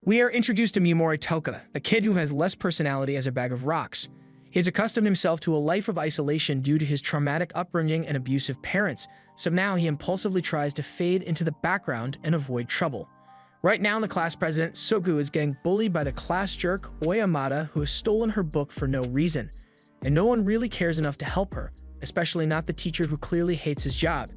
We are introduced to Mimori Toka, the kid who has less personality as a bag of rocks. He has accustomed himself to a life of isolation due to his traumatic upbringing and abusive parents, so now he impulsively tries to fade into the background and avoid trouble. Right now, the class president, Sogu, is getting bullied by the class jerk, Oyamada, who has stolen her book for no reason. And no one really cares enough to help her, especially not the teacher who clearly hates his job.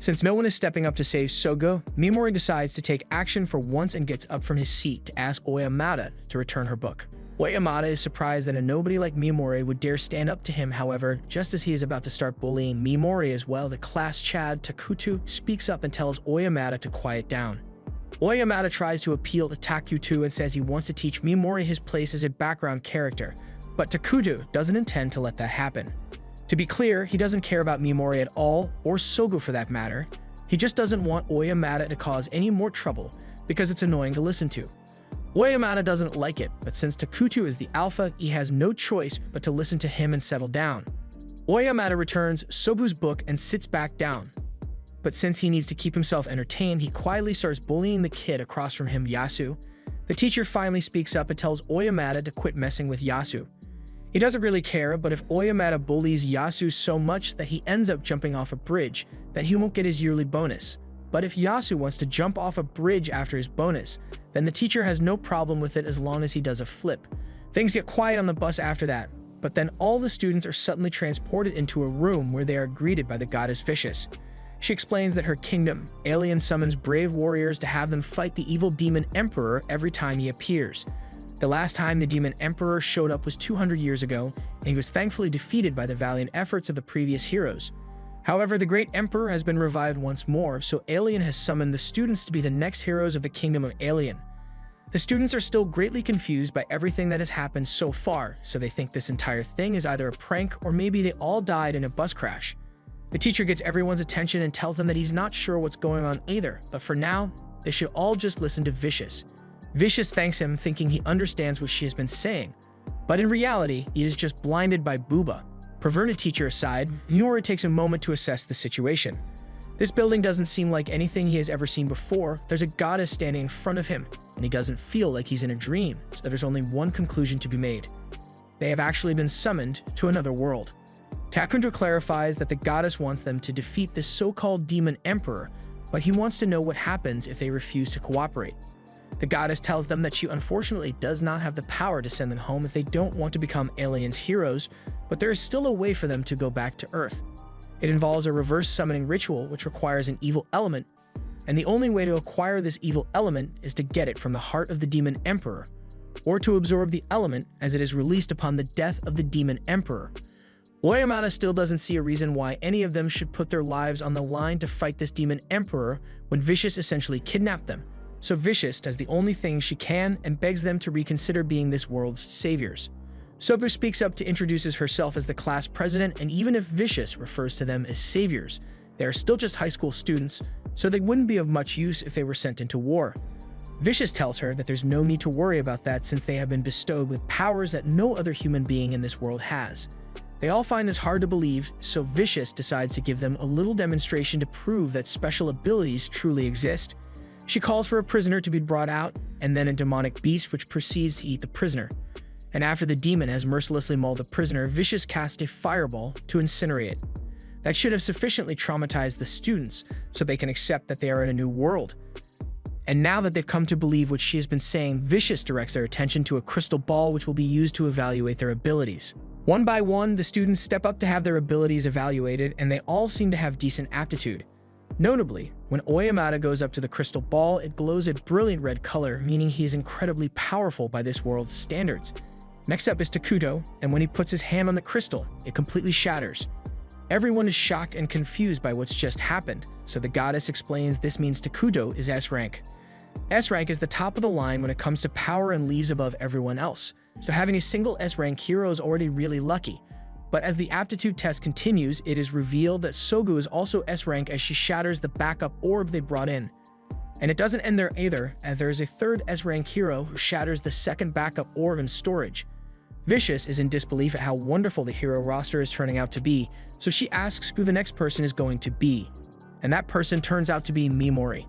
Since no one is stepping up to save Sogo, Mimori decides to take action for once and gets up from his seat to ask Oyamada to return her book. Oyamada is surprised that a nobody like Mimori would dare stand up to him. However, just as he is about to start bullying Mimori as well, the class Chad Takutu speaks up and tells Oyamada to quiet down. Oyamada tries to appeal to Takutu and says he wants to teach Mimori his place as a background character, but Takutu doesn't intend to let that happen. To be clear, he doesn't care about Mimori at all, or Sogo for that matter. He just doesn't want Oyamada to cause any more trouble because it's annoying to listen to. Oyamada doesn't like it, but since Takutu is the alpha, he has no choice but to listen to him and settle down. Oyamada returns Sobu's book and sits back down. But since he needs to keep himself entertained, he quietly starts bullying the kid across from him, Yasu. The teacher finally speaks up and tells Oyamada to quit messing with Yasu. He doesn't really care, but if Oyamada bullies Yasu so much that he ends up jumping off a bridge, then he won't get his yearly bonus. But if Yasu wants to jump off a bridge after his bonus, then the teacher has no problem with it as long as he does a flip. Things get quiet on the bus after that, but then all the students are suddenly transported into a room where they are greeted by the goddess Vicious. She explains that her kingdom, Alien, summons brave warriors to have them fight the evil demon emperor every time he appears. The last time the Demon Emperor showed up was 200 years ago, and he was thankfully defeated by the valiant efforts of the previous heroes. However, the Great Emperor has been revived once more, so Alien has summoned the students to be the next heroes of the Kingdom of Alien. The students are still greatly confused by everything that has happened so far, so they think this entire thing is either a prank or maybe they all died in a bus crash. The teacher gets everyone's attention and tells them that he's not sure what's going on either, but for now, they should all just listen to Vicious. Vicious thanks him, thinking he understands what she has been saying, but in reality, he is just blinded by Booba. Perverted teacher aside, Mimori takes a moment to assess the situation. This building doesn't seem like anything he has ever seen before. There's a goddess standing in front of him, and he doesn't feel like he's in a dream, so there's only one conclusion to be made. They have actually been summoned to another world. Takundo clarifies that the goddess wants them to defeat this so-called demon emperor, but he wants to know what happens if they refuse to cooperate. The goddess tells them that she unfortunately does not have the power to send them home if they don't want to become Alien's heroes, but there is still a way for them to go back to Earth. It involves a reverse summoning ritual which requires an evil element, and the only way to acquire this evil element is to get it from the heart of the Demon Emperor, or to absorb the element as it is released upon the death of the Demon Emperor. Oyamada still doesn't see a reason why any of them should put their lives on the line to fight this Demon Emperor when Vicious essentially kidnapped them. So Vicious does the only thing she can and begs them to reconsider being this world's saviors. Sobu speaks up to introduces herself as the class president, and even if Vicious refers to them as saviors, they are still just high school students, so they wouldn't be of much use if they were sent into war. Vicious tells her that there's no need to worry about that since they have been bestowed with powers that no other human being in this world has. They all find this hard to believe, so Vicious decides to give them a little demonstration to prove that special abilities truly exist. She calls for a prisoner to be brought out, and then a demonic beast which proceeds to eat the prisoner. And after the demon has mercilessly mauled the prisoner, Vicious casts a fireball to incinerate it. That should have sufficiently traumatized the students so they can accept that they are in a new world. And now that they've come to believe what she has been saying, Vicious directs their attention to a crystal ball which will be used to evaluate their abilities. One by one, the students step up to have their abilities evaluated, and they all seem to have decent aptitude. Notably, when Oyamada goes up to the crystal ball, it glows a brilliant red color, meaning he is incredibly powerful by this world's standards. Next up is Takuto, and when he puts his hand on the crystal, it completely shatters. Everyone is shocked and confused by what's just happened, so the goddess explains this means Takuto is S rank. S rank is the top of the line when it comes to power and leaves above everyone else, so having a single S rank hero is already really lucky. But as the aptitude test continues, it is revealed that Sogu is also S rank as she shatters the backup orb they brought in. And it doesn't end there either, as there is a third S rank hero who shatters the second backup orb in storage. Vicious is in disbelief at how wonderful the hero roster is turning out to be, so she asks who the next person is going to be. And that person turns out to be Mimori.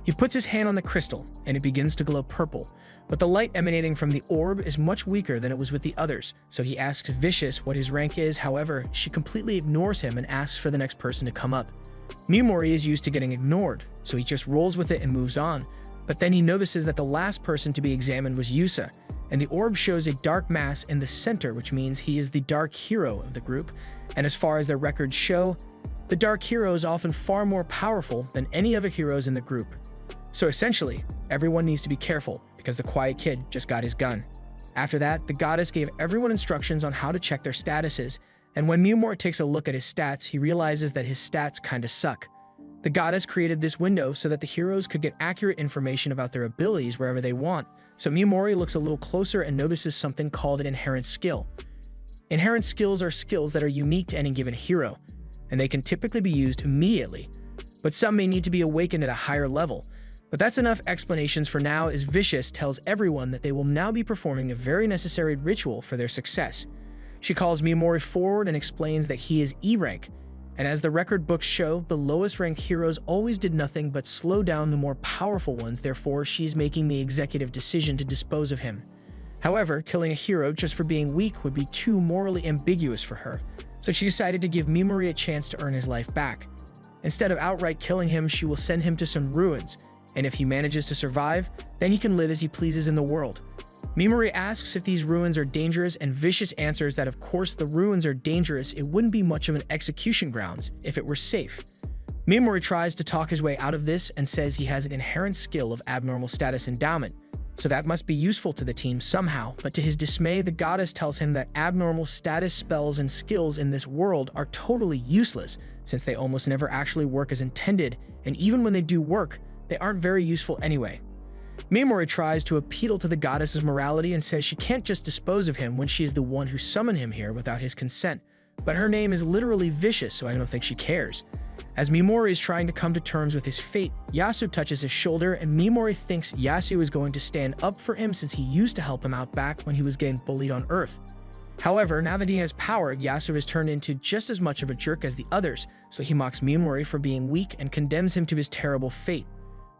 He puts his hand on the crystal, and it begins to glow purple, but the light emanating from the orb is much weaker than it was with the others, so he asks Vicious what his rank is. However, she completely ignores him and asks for the next person to come up. Miyamori is used to getting ignored, so he just rolls with it and moves on, but then he notices that the last person to be examined was Yusa, and the orb shows a dark mass in the center, which means he is the dark hero of the group, and as far as their records show, the dark hero is often far more powerful than any other heroes in the group. So essentially, everyone needs to be careful because the quiet kid just got his gun. After that, the goddess gave everyone instructions on how to check their statuses, and when Miyamori takes a look at his stats, he realizes that his stats kinda suck. The goddess created this window so that the heroes could get accurate information about their abilities wherever they want, so Miyamori looks a little closer and notices something called an inherent skill. Inherent skills are skills that are unique to any given hero, and they can typically be used immediately, but some may need to be awakened at a higher level. But that's enough explanations for now, as Vicious tells everyone that they will now be performing a very necessary ritual for their success. She calls Miyamori forward and explains that he is E rank, and as the record books show, the lowest ranked heroes always did nothing but slow down the more powerful ones, therefore she's making the executive decision to dispose of him. However, killing a hero just for being weak would be too morally ambiguous for her, so she decided to give Miyamori a chance to earn his life back. Instead of outright killing him, she will send him to some ruins, and if he manages to survive, then he can live as he pleases in the world. Miyamori asks if these ruins are dangerous, and Vicious answers that of course the ruins are dangerous, it wouldn't be much of an execution grounds if it were safe. Miyamori tries to talk his way out of this and says he has an inherent skill of abnormal status endowment, so that must be useful to the team somehow, but to his dismay, the goddess tells him that abnormal status spells and skills in this world are totally useless, since they almost never actually work as intended, and even when they do work, they aren't very useful anyway. Miyamori tries to appeal to the goddess's morality and says she can't just dispose of him when she is the one who summoned him here without his consent, but her name is literally Vicious, so I don't think she cares. As Miyamori is trying to come to terms with his fate, Yasu touches his shoulder, and Miyamori thinks Yasu is going to stand up for him since he used to help him out back when he was getting bullied on Earth. However, now that he has power, Yasu has turned into just as much of a jerk as the others, so he mocks Miyamori for being weak and condemns him to his terrible fate.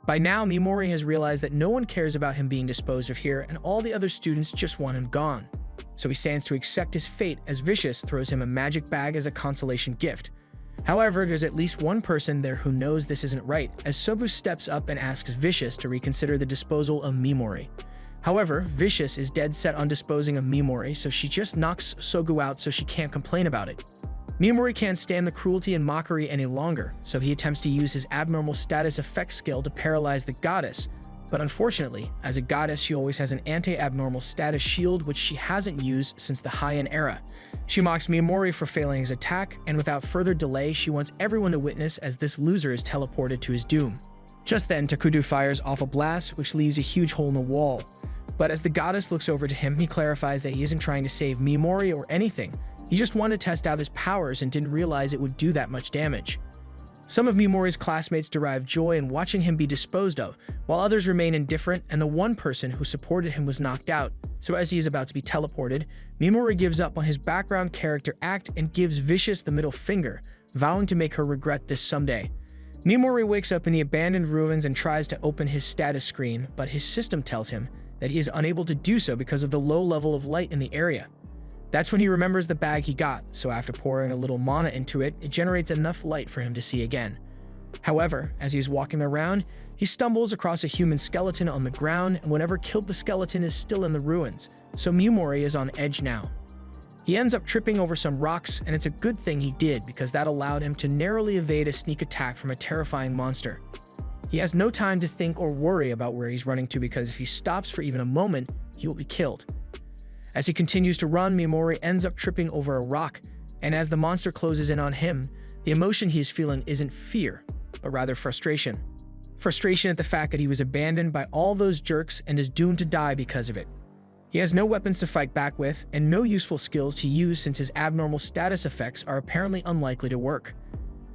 By now, Miyamori has realized that no one cares about him being disposed of here, and all the other students just want him gone. So he stands to accept his fate as Vicious throws him a magic bag as a consolation gift. However, there's at least one person there who knows this isn't right, as Sobu steps up and asks Vicious to reconsider the disposal of Miyamori. However, Vicious is dead set on disposing of Miyamori, so she just knocks Sogu out so she can't complain about it. Miyamori can't stand the cruelty and mockery any longer, so he attempts to use his abnormal status effect skill to paralyze the goddess, but unfortunately, as a goddess she always has an anti-abnormal status shield which she hasn't used since the Heian era. She mocks Miyamori for failing his attack, and without further delay she wants everyone to witness as this loser is teleported to his doom. Just then, Takudu fires off a blast which leaves a huge hole in the wall, but as the goddess looks over to him, he clarifies that he isn't trying to save Miyamori or anything. He just wanted to test out his powers and didn't realize it would do that much damage. Some of Miyamori's classmates derive joy in watching him be disposed of, while others remain indifferent, and the one person who supported him was knocked out, so as he is about to be teleported, Miyamori gives up on his background character act and gives Vicious the middle finger, vowing to make her regret this someday. Miyamori wakes up in the abandoned ruins and tries to open his status screen, but his system tells him that he is unable to do so because of the low level of light in the area. That's when he remembers the bag he got, so after pouring a little mana into it, it generates enough light for him to see again. However, as he is walking around, he stumbles across a human skeleton on the ground, and whatever killed the skeleton is still in the ruins, so Miyamori is on edge now. He ends up tripping over some rocks, and it's a good thing he did because that allowed him to narrowly evade a sneak attack from a terrifying monster. He has no time to think or worry about where he's running to because if he stops for even a moment, he will be killed. As he continues to run, Miyamori ends up tripping over a rock, and as the monster closes in on him, the emotion he is feeling isn't fear, but rather frustration. Frustration at the fact that he was abandoned by all those jerks and is doomed to die because of it. He has no weapons to fight back with, and no useful skills to use since his abnormal status effects are apparently unlikely to work.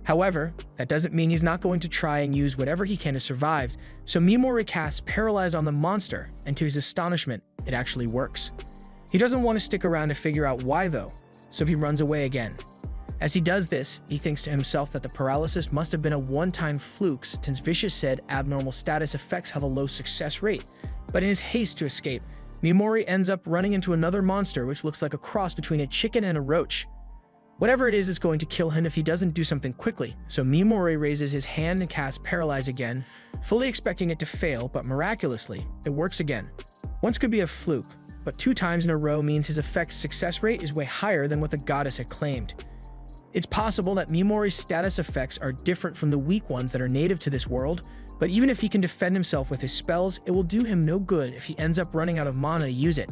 However, that doesn't mean he's not going to try and use whatever he can to survive, so Miyamori casts Paralyze on the monster, and to his astonishment, it actually works. He doesn't want to stick around to figure out why though, so he runs away again. As he does this, he thinks to himself that the paralysis must have been a one-time fluke, since Vicious said abnormal status effects have a low success rate. But in his haste to escape, Miyamori ends up running into another monster which looks like a cross between a chicken and a roach. Whatever it is going to kill him if he doesn't do something quickly, so Miyamori raises his hand and casts Paralyze again, fully expecting it to fail, but miraculously, it works again. Once could be a fluke, but 2 times in a row means his effect's success rate is way higher than what the goddess had claimed. It's possible that Miyamori's status effects are different from the weak ones that are native to this world, but even if he can defend himself with his spells, it will do him no good if he ends up running out of mana to use it.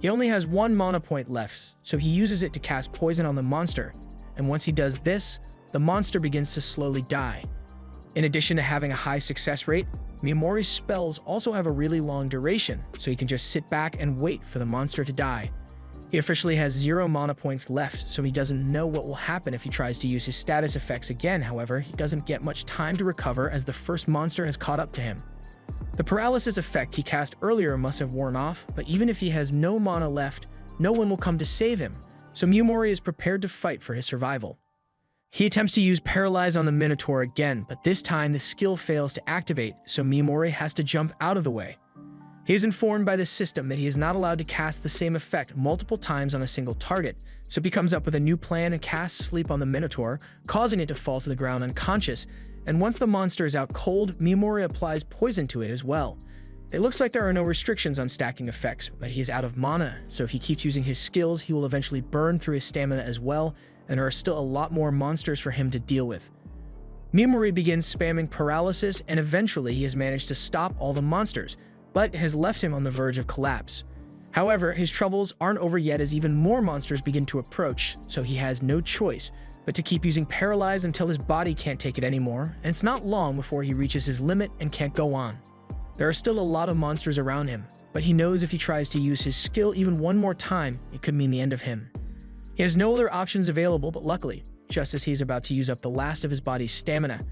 He only has 1 mana point left, so he uses it to cast poison on the monster, and once he does this, the monster begins to slowly die. In addition to having a high success rate, Miyamori's spells also have a really long duration, so he can just sit back and wait for the monster to die. He officially has 0 mana points left, so he doesn't know what will happen if he tries to use his status effects again. However, he doesn't get much time to recover as the first monster has caught up to him. The paralysis effect he cast earlier must have worn off, but even if he has no mana left, no one will come to save him, so Miyamori is prepared to fight for his survival. He attempts to use Paralyze on the Minotaur again, but this time the skill fails to activate, so Miyamori has to jump out of the way. He is informed by the system that he is not allowed to cast the same effect multiple times on a single target, so he comes up with a new plan and casts Sleep on the Minotaur, causing it to fall to the ground unconscious, and once the monster is out cold, Miyamori applies poison to it as well. It looks like there are no restrictions on stacking effects, but he is out of mana, so if he keeps using his skills, he will eventually burn through his stamina as well, and there are still a lot more monsters for him to deal with. Miyamori begins spamming paralysis, and eventually he has managed to stop all the monsters, but has left him on the verge of collapse. However, his troubles aren't over yet as even more monsters begin to approach, so he has no choice but to keep using Paralyze until his body can't take it anymore, and it's not long before he reaches his limit and can't go on. There are still a lot of monsters around him, but he knows if he tries to use his skill even one more time, it could mean the end of him. He has no other options available, but luckily, just as he's about to use up the last of his body's stamina,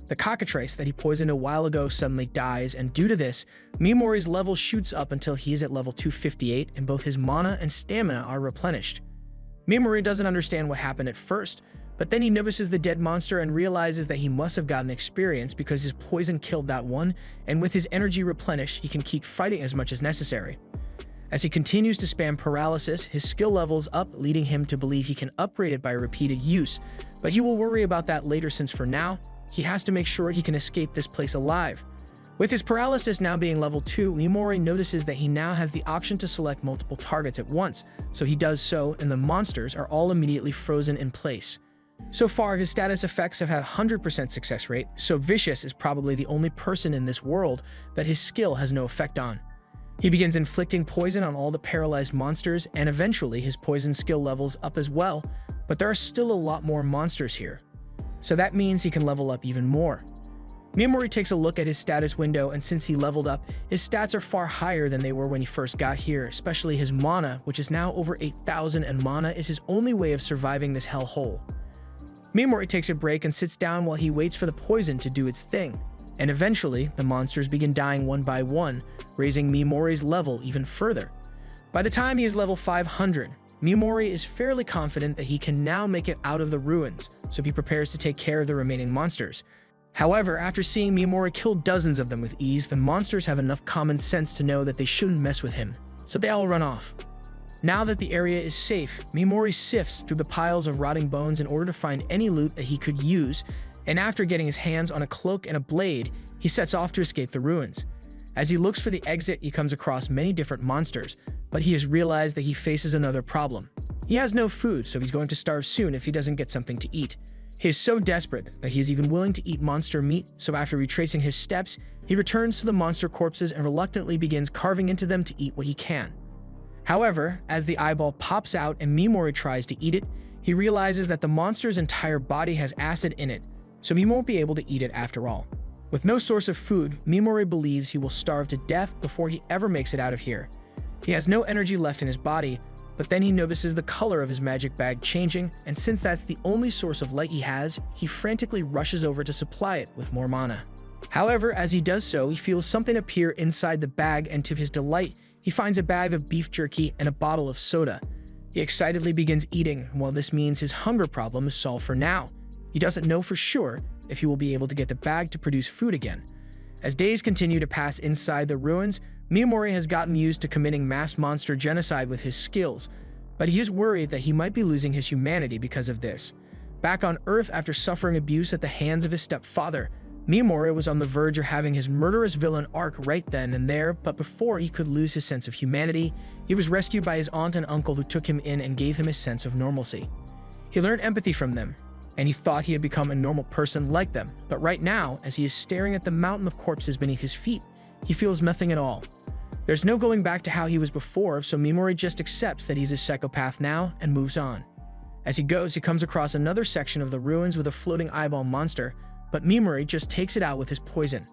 the cockatrice that he poisoned a while ago suddenly dies, and due to this, Miyamori's level shoots up until he is at level 258 and both his mana and stamina are replenished. Miyamori doesn't understand what happened at first, but then he notices the dead monster and realizes that he must have gotten experience because his poison killed that one, and with his energy replenished, he can keep fighting as much as necessary. As he continues to spam paralysis, his skill levels up, leading him to believe he can upgrade it by repeated use, but he will worry about that later since for now, he has to make sure he can escape this place alive. With his paralysis now being level 2, Miyamori notices that he now has the option to select multiple targets at once, so he does so, and the monsters are all immediately frozen in place. So far, his status effects have had 100% success rate, so Vicious is probably the only person in this world that his skill has no effect on. He begins inflicting poison on all the paralyzed monsters, and eventually his poison skill levels up as well, but there are still a lot more monsters here. So that means he can level up even more. Miyamori takes a look at his status window, and since he leveled up, his stats are far higher than they were when he first got here, especially his mana, which is now over 8,000, and mana is his only way of surviving this hellhole. Miyamori takes a break and sits down while he waits for the poison to do its thing, and eventually, the monsters begin dying one by one, raising Miyamori's level even further. By the time he is level 500, Miyamori is fairly confident that he can now make it out of the ruins, so he prepares to take care of the remaining monsters. However, after seeing Miyamori kill dozens of them with ease, the monsters have enough common sense to know that they shouldn't mess with him, so they all run off. Now that the area is safe, Miyamori sifts through the piles of rotting bones in order to find any loot that he could use, and after getting his hands on a cloak and a blade, he sets off to escape the ruins. As he looks for the exit, he comes across many different monsters, but he has realized that he faces another problem. He has no food, so he's going to starve soon if he doesn't get something to eat. He is so desperate that he is even willing to eat monster meat, so after retracing his steps, he returns to the monster corpses and reluctantly begins carving into them to eat what he can. However, as the eyeball pops out and Miyamori tries to eat it, he realizes that the monster's entire body has acid in it, so he won't be able to eat it after all. With no source of food, Miyamori believes he will starve to death before he ever makes it out of here. He has no energy left in his body, but then he notices the color of his magic bag changing, and since that's the only source of light he has, he frantically rushes over to supply it with more mana. However, as he does so, he feels something appear inside the bag, and to his delight, he finds a bag of beef jerky and a bottle of soda. He excitedly begins eating, and while this means his hunger problem is solved for now, he doesn't know for sure if he will be able to get the bag to produce food again. As days continue to pass inside the ruins, Miyamori has gotten used to committing mass monster genocide with his skills, but he is worried that he might be losing his humanity because of this. Back on Earth after suffering abuse at the hands of his stepfather, Miyamori was on the verge of having his murderous villain arc right then and there, but before he could lose his sense of humanity, he was rescued by his aunt and uncle who took him in and gave him a sense of normalcy. He learned empathy from them, and he thought he had become a normal person like them, but right now, as he is staring at the mountain of corpses beneath his feet, he feels nothing at all. There's no going back to how he was before, so Miyamori just accepts that he's a psychopath now and moves on. As he goes, he comes across another section of the ruins with a floating eyeball monster, but Miyamori just takes it out with his poison.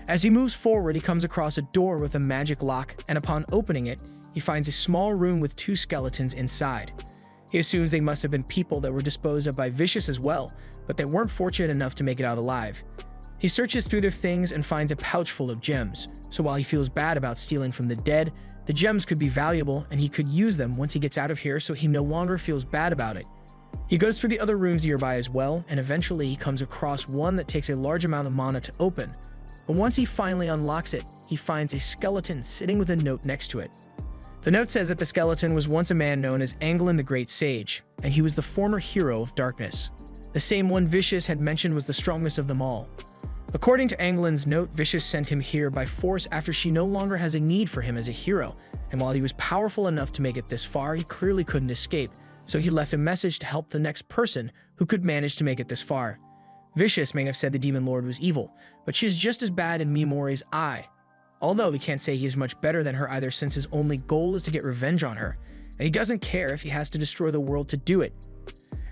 As he moves forward, he comes across a door with a magic lock, and upon opening it, he finds a small room with two skeletons inside. He assumes they must have been people that were disposed of by Vicious as well, but they weren't fortunate enough to make it out alive. He searches through their things and finds a pouch full of gems, so while he feels bad about stealing from the dead, the gems could be valuable and he could use them once he gets out of here so he no longer feels bad about it. He goes through the other rooms nearby as well, and eventually he comes across one that takes a large amount of mana to open. But once he finally unlocks it, he finds a skeleton sitting with a note next to it. The note says that the skeleton was once a man known as Anglin the Great Sage, and he was the former hero of darkness. The same one Vicious had mentioned was the strongest of them all. According to Anglin's note, Vicious sent him here by force after she no longer has a need for him as a hero, and while he was powerful enough to make it this far, he clearly couldn't escape, so he left a message to help the next person who could manage to make it this far. Vicious may have said the Demon Lord was evil, but she is just as bad in Miyamori's eye. Although we can't say he is much better than her either, since his only goal is to get revenge on her, and he doesn't care if he has to destroy the world to do it.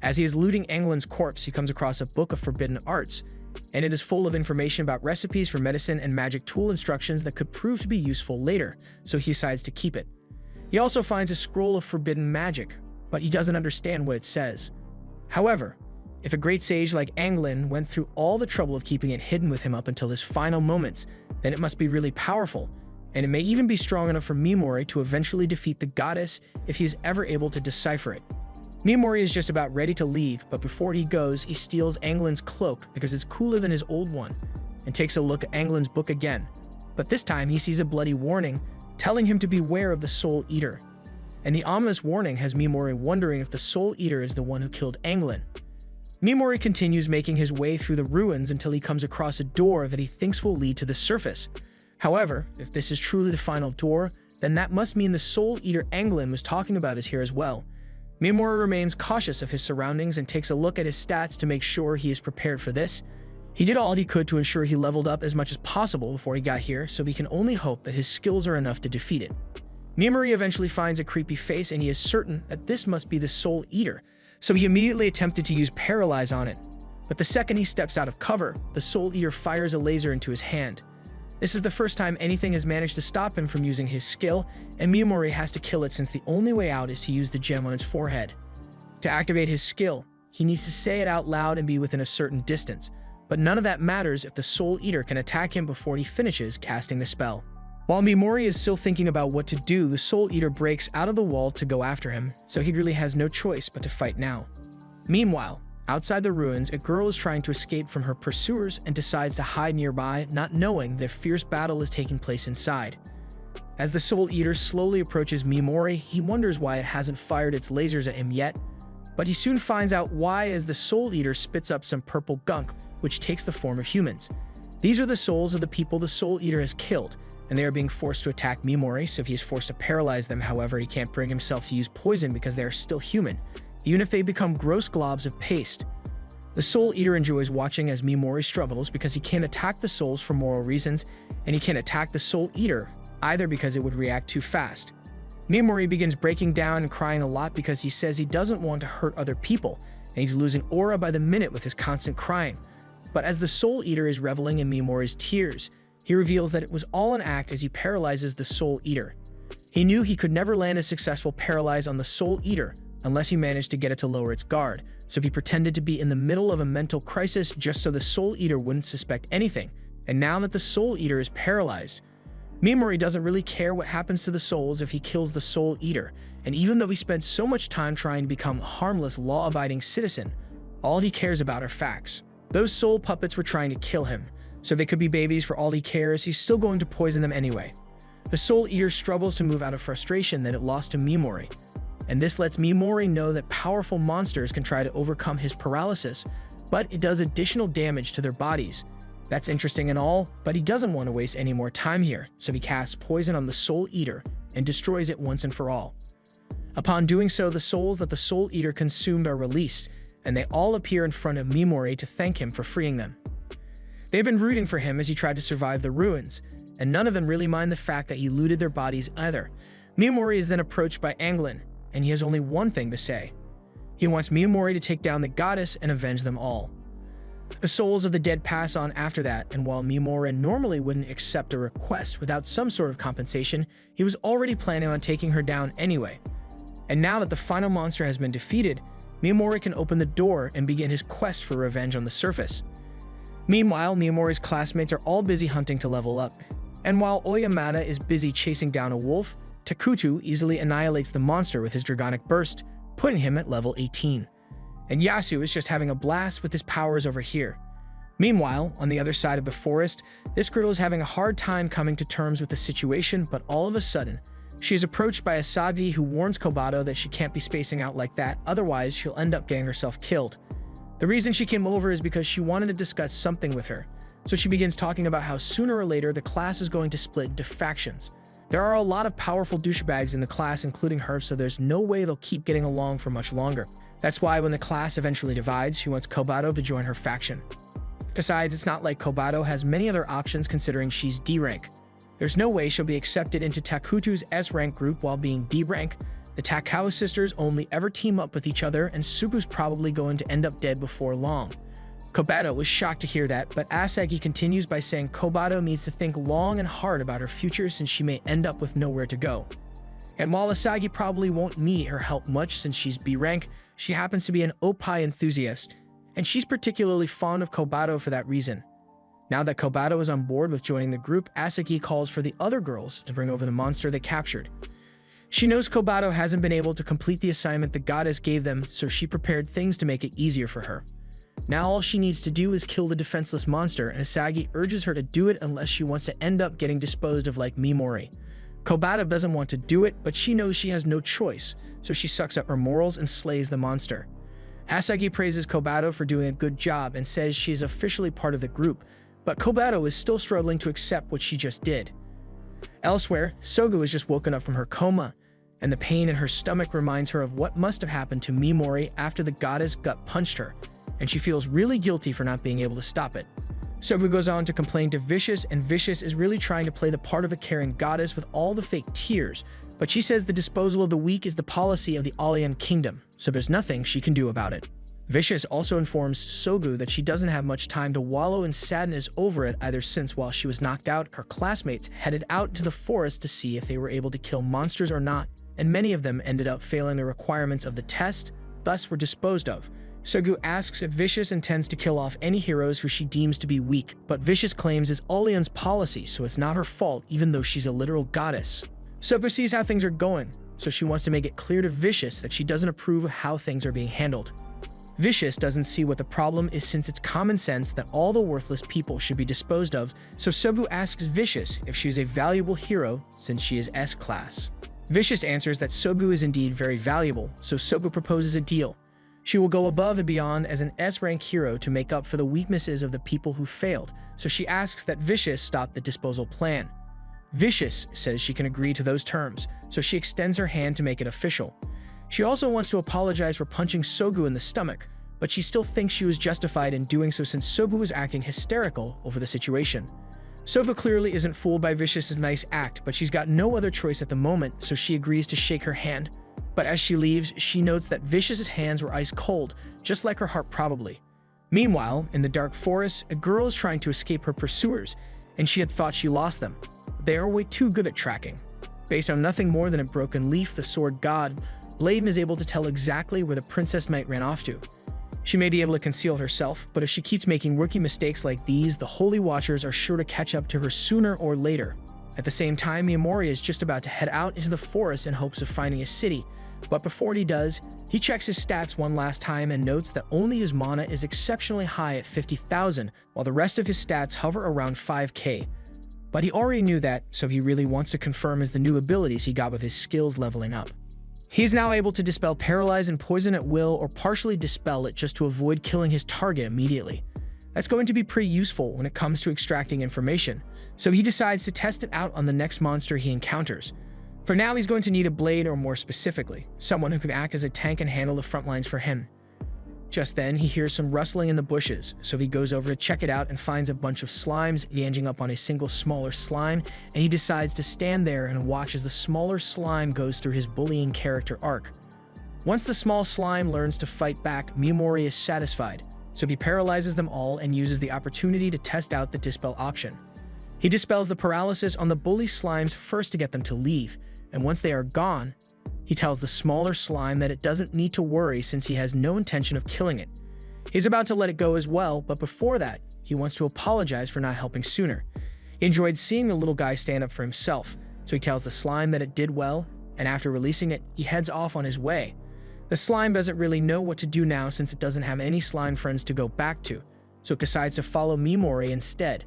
As he is looting Anglin's corpse, he comes across a book of forbidden arts, and it is full of information about recipes for medicine and magic tool instructions that could prove to be useful later, so he decides to keep it. He also finds a scroll of forbidden magic, but he doesn't understand what it says. However, if a great sage like Anglin went through all the trouble of keeping it hidden with him up until his final moments, then it must be really powerful, and it may even be strong enough for Miyamori to eventually defeat the goddess if he is ever able to decipher it. Miyamori is just about ready to leave, but before he goes, he steals Anglin's cloak because it's cooler than his old one, and takes a look at Anglin's book again. But this time he sees a bloody warning telling him to beware of the Soul Eater. And the ominous warning has Miyamori wondering if the Soul Eater is the one who killed Anglin. Miyamori continues making his way through the ruins until he comes across a door that he thinks will lead to the surface. However, if this is truly the final door, then that must mean the Soul Eater Anglin was talking about is here as well. Miyamori remains cautious of his surroundings and takes a look at his stats to make sure he is prepared for this. He did all he could to ensure he leveled up as much as possible before he got here, so he can only hope that his skills are enough to defeat it. Miyamori eventually finds a creepy face and he is certain that this must be the Soul Eater, so he immediately attempted to use Paralyze on it. But the second he steps out of cover, the Soul Eater fires a laser into his hand. This is the first time anything has managed to stop him from using his skill, and Miyamori has to kill it since the only way out is to use the gem on its forehead. To activate his skill, he needs to say it out loud and be within a certain distance, but none of that matters if the Soul Eater can attack him before he finishes casting the spell. While Miyamori is still thinking about what to do, the Soul Eater breaks out of the wall to go after him, so he really has no choice but to fight now. Meanwhile, outside the ruins, a girl is trying to escape from her pursuers and decides to hide nearby, not knowing that a fierce battle is taking place inside. As the Soul Eater slowly approaches Miyamori, he wonders why it hasn't fired its lasers at him yet, but he soon finds out why as the Soul Eater spits up some purple gunk, which takes the form of humans. These are the souls of the people the Soul Eater has killed, and they are being forced to attack Miyamori, so if he is forced to paralyze them. However, he can't bring himself to use poison because they are still human, even if they become gross globs of paste. The Soul Eater enjoys watching as Miyamori struggles because he can't attack the souls for moral reasons, and he can't attack the Soul Eater either because it would react too fast. Miyamori begins breaking down and crying a lot because he says he doesn't want to hurt other people, and he's losing aura by the minute with his constant crying. But as the Soul Eater is reveling in Miyamori's tears, he reveals that it was all an act as he paralyzes the Soul Eater. He knew he could never land a successful paralyze on the Soul Eater unless he managed to get it to lower its guard, so he pretended to be in the middle of a mental crisis just so the Soul Eater wouldn't suspect anything. And now that the Soul Eater is paralyzed, Mimori doesn't really care what happens to the souls if he kills the Soul Eater, and even though he spent so much time trying to become a harmless, law-abiding citizen, all he cares about are facts. Those soul puppets were trying to kill him, so they could be babies for all he cares. He's still going to poison them anyway. The Soul Eater struggles to move out of frustration that it lost to Mimori, and this lets Mimori know that powerful monsters can try to overcome his paralysis, but it does additional damage to their bodies. That's interesting and all, but he doesn't want to waste any more time here, so he casts poison on the Soul Eater and destroys it once and for all. Upon doing so, the souls that the Soul Eater consumed are released, and they all appear in front of Mimori to thank him for freeing them. They've been rooting for him as he tried to survive the ruins, and none of them really mind the fact that he looted their bodies either. Mimori is then approached by Anglin, and he has only one thing to say. He wants Mimori to take down the goddess and avenge them all. The souls of the dead pass on after that, and while Mimori normally wouldn't accept a request without some sort of compensation, he was already planning on taking her down anyway. And now that the final monster has been defeated, Mimori can open the door and begin his quest for revenge on the surface. Meanwhile, Mimori's classmates are all busy hunting to level up, and while Oyamada is busy chasing down a wolf, Takuto easily annihilates the monster with his Dragonic Burst, putting him at level 18. And Yasu is just having a blast with his powers over here. Meanwhile, on the other side of the forest, this girl is having a hard time coming to terms with the situation, but all of a sudden, she is approached by Asagi, who warns Kobato that she can't be spacing out like that, otherwise she'll end up getting herself killed. The reason she came over is because she wanted to discuss something with her, so she begins talking about how sooner or later the class is going to split into factions. There are a lot of powerful douchebags in the class, including her, so there's no way they'll keep getting along for much longer. That's why when the class eventually divides, she wants Kobato to join her faction. Besides, it's not like Kobato has many other options considering she's D rank. There's no way she'll be accepted into Takuto's S rank group while being D rank. The Takao sisters only ever team up with each other, and Supu's probably going to end up dead before long. Kobato was shocked to hear that, but Asagi continues by saying Kobato needs to think long and hard about her future since she may end up with nowhere to go. And while Asagi probably won't need her help much since she's B rank, she happens to be an Oppai enthusiast, and she's particularly fond of Kobato for that reason. Now that Kobato is on board with joining the group, Asagi calls for the other girls to bring over the monster they captured. She knows Kobato hasn't been able to complete the assignment the goddess gave them, so she prepared things to make it easier for her. Now all she needs to do is kill the defenseless monster, and Asagi urges her to do it unless she wants to end up getting disposed of like Mimori. Kobato doesn't want to do it, but she knows she has no choice, so she sucks up her morals and slays the monster. Asagi praises Kobato for doing a good job and says she is officially part of the group, but Kobato is still struggling to accept what she just did. Elsewhere, Sogu has just woken up from her coma, and the pain in her stomach reminds her of what must have happened to Mimori after the goddess gut punched her, and she feels really guilty for not being able to stop it. Sogu goes on to complain to Vicious, and Vicious is really trying to play the part of a caring goddess with all the fake tears, but she says the disposal of the weak is the policy of the Alien Kingdom, so there's nothing she can do about it. Vicious also informs Sogu that she doesn't have much time to wallow in sadness over it either, since while she was knocked out, her classmates headed out to the forest to see if they were able to kill monsters or not, and many of them ended up failing the requirements of the test, thus were disposed of. Sogu asks if Vicious intends to kill off any heroes who she deems to be weak, but Vicious claims it's Allian's policy, so it's not her fault even though she's a literal goddess. Sogu sees how things are going, so she wants to make it clear to Vicious that she doesn't approve of how things are being handled. Vicious doesn't see what the problem is since it's common sense that all the worthless people should be disposed of, so Sogu asks Vicious if she's a valuable hero since she is S-class. Vicious answers that Sogu is indeed very valuable, so Sogu proposes a deal. She will go above and beyond as an S-rank hero to make up for the weaknesses of the people who failed, so she asks that Vicious stop the disposal plan. Vicious says she can agree to those terms, so she extends her hand to make it official. She also wants to apologize for punching Sogu in the stomach, but she still thinks she was justified in doing so since Sogu was acting hysterical over the situation. Sogu clearly isn't fooled by Vicious's nice act, but she's got no other choice at the moment, so she agrees to shake her hand. But as she leaves, she notes that Vicious's hands were ice cold, just like her heart probably. Meanwhile, in the dark forest, a girl is trying to escape her pursuers, and she had thought she lost them. They are way too good at tracking. Based on nothing more than a broken leaf, the sword god, Bladen is able to tell exactly where the Princess Knight ran off to. She may be able to conceal herself, but if she keeps making rookie mistakes like these, the Holy Watchers are sure to catch up to her sooner or later. At the same time, Miyamori is just about to head out into the forest in hopes of finding a city, but before he does, he checks his stats one last time and notes that only his mana is exceptionally high at 50,000, while the rest of his stats hover around 5k. But he already knew that, so he really wants to confirm the new abilities he got with his skills leveling up. He is now able to dispel paralyze and poison at will or partially dispel it just to avoid killing his target immediately. That's going to be pretty useful when it comes to extracting information, so he decides to test it out on the next monster he encounters. For now, he's going to need a blade, or more specifically, someone who can act as a tank and handle the front lines for him. Just then, he hears some rustling in the bushes, so he goes over to check it out and finds a bunch of slimes ganging up on a single smaller slime, and he decides to stand there and watch as the smaller slime goes through his bullying character arc. Once the small slime learns to fight back, Miyamori is satisfied, so he paralyzes them all and uses the opportunity to test out the dispel option. He dispels the paralysis on the bully slimes first to get them to leave, and once they are gone, he tells the smaller slime that it doesn't need to worry since he has no intention of killing it. He's about to let it go as well, but before that, he wants to apologize for not helping sooner. He enjoyed seeing the little guy stand up for himself, so he tells the slime that it did well, and after releasing it, he heads off on his way. The slime doesn't really know what to do now since it doesn't have any slime friends to go back to, so it decides to follow Miyamori instead.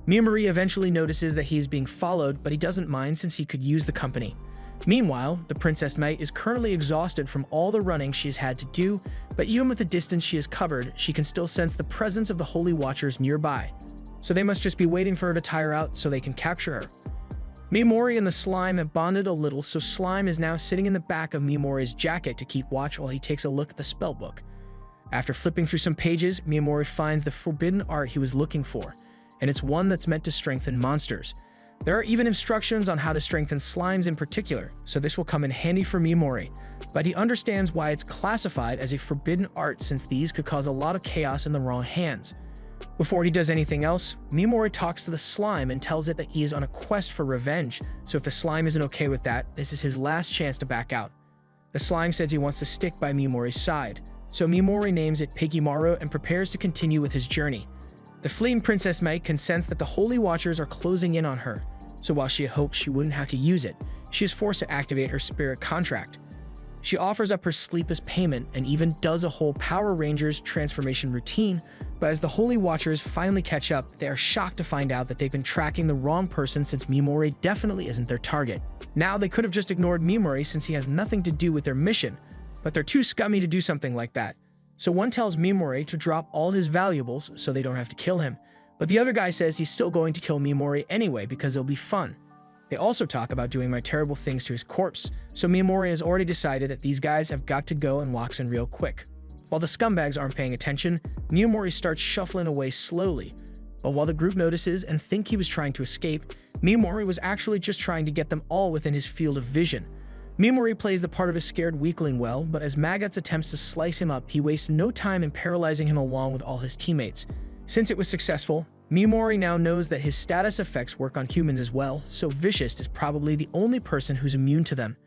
Miyamori eventually notices that he is being followed, but he doesn't mind since he could use the company. Meanwhile, the Princess Mite is currently exhausted from all the running she has had to do, but even with the distance she has covered, she can still sense the presence of the Holy Watchers nearby. So they must just be waiting for her to tire out so they can capture her. Miyamori and the slime have bonded a little, so Slime is now sitting in the back of Miyamori's jacket to keep watch while he takes a look at the spellbook. After flipping through some pages, Miyamori finds the forbidden art he was looking for, and it's one that's meant to strengthen monsters. There are even instructions on how to strengthen slimes in particular, so this will come in handy for Miyamori, but he understands why it's classified as a forbidden art since these could cause a lot of chaos in the wrong hands. Before he does anything else, Miyamori talks to the slime and tells it that he is on a quest for revenge, so if the slime isn't okay with that, this is his last chance to back out. The slime says he wants to stick by Miyamori's side, so Miyamori names it Piggymaru and prepares to continue with his journey. The fleeing Princess Mite can sense that the Holy Watchers are closing in on her, so while she hoped she wouldn't have to use it, she is forced to activate her spirit contract. She offers up her sleep as payment and even does a whole Power Rangers transformation routine, but as the Holy Watchers finally catch up, they are shocked to find out that they've been tracking the wrong person since Miyamori definitely isn't their target. Now they could have just ignored Miyamori since he has nothing to do with their mission, but they're too scummy to do something like that. So one tells Miyamori to drop all his valuables so they don't have to kill him, but the other guy says he's still going to kill Miyamori anyway because it'll be fun. They also talk about doing my terrible things to his corpse, so Miyamori has already decided that these guys have got to go and walks in real quick. While the scumbags aren't paying attention, Miyamori starts shuffling away slowly, but while the group notices and think he was trying to escape, Miyamori was actually just trying to get them all within his field of vision. Miyamori plays the part of a scared weakling well, but as Maggots attempts to slice him up, he wastes no time in paralyzing him along with all his teammates. Since it was successful, Miyamori now knows that his status effects work on humans as well, so Vicious is probably the only person who's immune to them.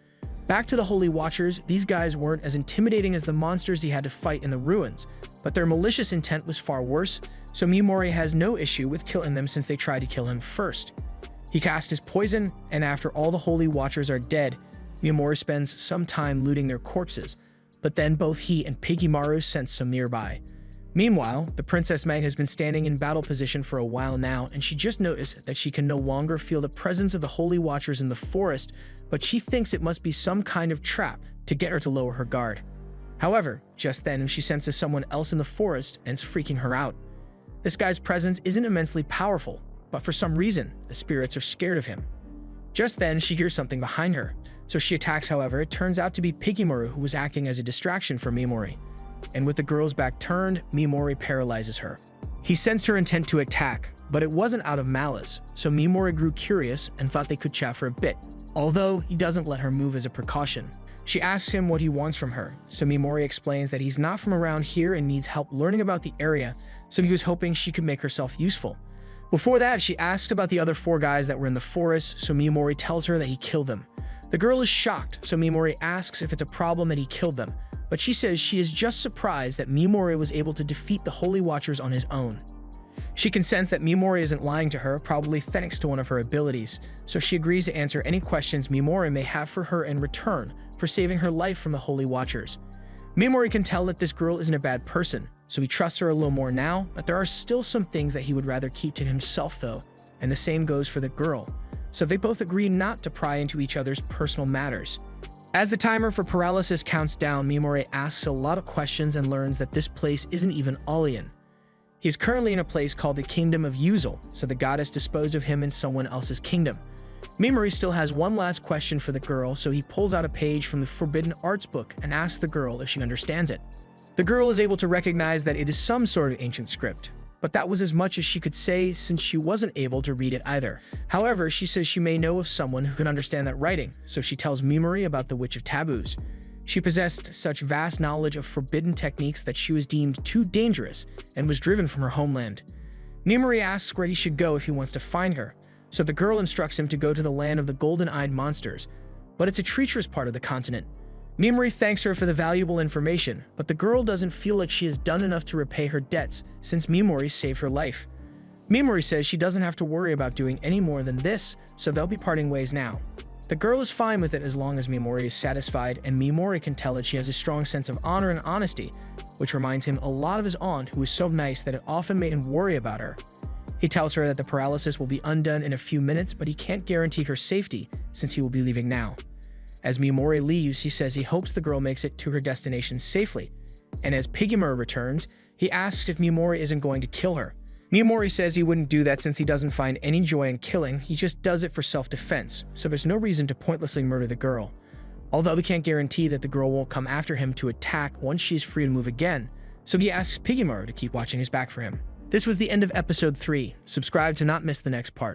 Back to the Holy Watchers, these guys weren't as intimidating as the monsters he had to fight in the ruins, but their malicious intent was far worse, so Miyamori has no issue with killing them since they tried to kill him first. He casts his poison, and after all the Holy Watchers are dead, Miyamori spends some time looting their corpses, but then both he and Piggymaru sense some nearby. Meanwhile, the Princess Mite has been standing in battle position for a while now, and she just noticed that she can no longer feel the presence of the Holy Watchers in the forest, but she thinks it must be some kind of trap to get her to lower her guard. However, just then she senses someone else in the forest and it's freaking her out. This guy's presence isn't immensely powerful, but for some reason, the spirits are scared of him. Just then, she hears something behind her, so she attacks. However, it turns out to be Piggymaru, who was acting as a distraction for Miyamori. And with the girl's back turned, Miyamori paralyzes her. He sensed her intent to attack, but it wasn't out of malice, so Miyamori grew curious and thought they could chat for a bit, although he doesn't let her move as a precaution. She asks him what he wants from her, so Miyamori explains that he's not from around here and needs help learning about the area, so he was hoping she could make herself useful. Before that, she asks about the other 4 guys that were in the forest, so Miyamori tells her that he killed them. The girl is shocked, so Miyamori asks if it's a problem that he killed them, but she says she is just surprised that Miyamori was able to defeat the Holy Watchers on his own. She can sense that Mimori isn't lying to her, probably thanks to one of her abilities, so she agrees to answer any questions Mimori may have for her in return for saving her life from the Holy Watchers. Mimori can tell that this girl isn't a bad person, so he trusts her a little more now, but there are still some things that he would rather keep to himself though, and the same goes for the girl, so they both agree not to pry into each other's personal matters. As the timer for paralysis counts down, Mimori asks a lot of questions and learns that this place isn't even Alien. He is currently in a place called the Kingdom of Yuzal, so the goddess disposed of him in someone else's kingdom. Mimori still has one last question for the girl, so he pulls out a page from the Forbidden Arts book and asks the girl if she understands it. The girl is able to recognize that it is some sort of ancient script, but that was as much as she could say since she wasn't able to read it either. However, she says she may know of someone who can understand that writing, so she tells Mimori about the Witch of Taboos. She possessed such vast knowledge of forbidden techniques that she was deemed too dangerous and was driven from her homeland. Mimori asks where he should go if he wants to find her, so the girl instructs him to go to the land of the golden-eyed monsters, but it's a treacherous part of the continent. Mimori thanks her for the valuable information, but the girl doesn't feel like she has done enough to repay her debts since Mimori saved her life. Mimori says she doesn't have to worry about doing any more than this, so they'll be parting ways now. The girl is fine with it as long as Mimori is satisfied, and Mimori can tell that she has a strong sense of honor and honesty, which reminds him a lot of his aunt, who was so nice that it often made him worry about her. He tells her that the paralysis will be undone in a few minutes, but he can't guarantee her safety since he will be leaving now. As Mimori leaves, he says he hopes the girl makes it to her destination safely, and as Pigimura returns, he asks if Mimori isn't going to kill her. Mimori says he wouldn't do that since he doesn't find any joy in killing, he just does it for self-defense, so there's no reason to pointlessly murder the girl. Although he can't guarantee that the girl won't come after him to attack once she's free to move again, so he asks Pigimura to keep watching his back for him. This was the end of episode 3. Subscribe to not miss the next part.